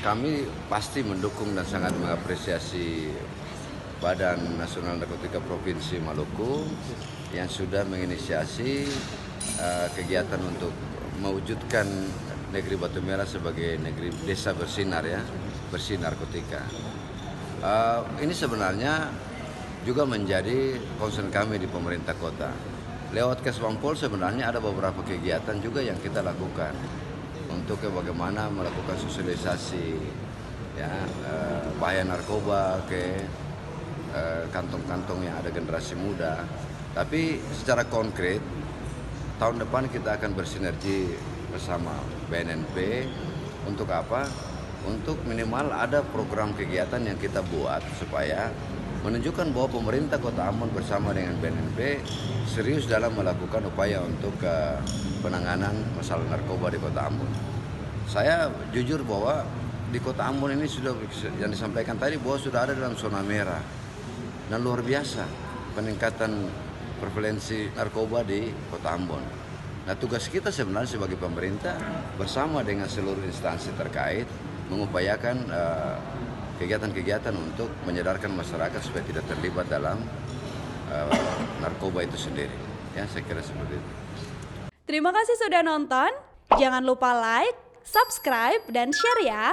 Kami pasti mendukung dan sangat mengapresiasi Badan Nasional Narkotika Provinsi Maluku yang sudah menginisiasi kegiatan untuk mewujudkan negeri Batu Merah sebagai negeri desa bersinar ya, bersih narkotika. Ini sebenarnya juga menjadi concern kami di pemerintah kota. Lewat Kesbangpol sebenarnya ada beberapa kegiatan juga yang kita lakukan untuk bagaimana melakukan sosialisasi ya, bahaya narkoba ke kantong-kantong yang ada generasi muda. Tapi secara konkret tahun depan kita akan bersinergi bersama BNNP untuk apa? Untuk minimal ada program kegiatan yang kita buat supaya menunjukkan bahwa pemerintah Kota Ambon bersama dengan BNNP serius dalam melakukan upaya untuk penanganan masalah narkoba di Kota Ambon. Saya jujur bahwa di Kota Ambon ini sudah yang disampaikan tadi bahwa sudah ada dalam zona merah dan luar biasa peningkatan prevalensi narkoba di Kota Ambon. Nah, tugas kita sebenarnya sebagai pemerintah bersama dengan seluruh instansi terkait mengupayakan kegiatan-kegiatan untuk menyadarkan masyarakat supaya tidak terlibat dalam narkoba itu sendiri. Ya, saya kira seperti itu. Terima kasih sudah nonton. Jangan lupa like, subscribe, dan share ya.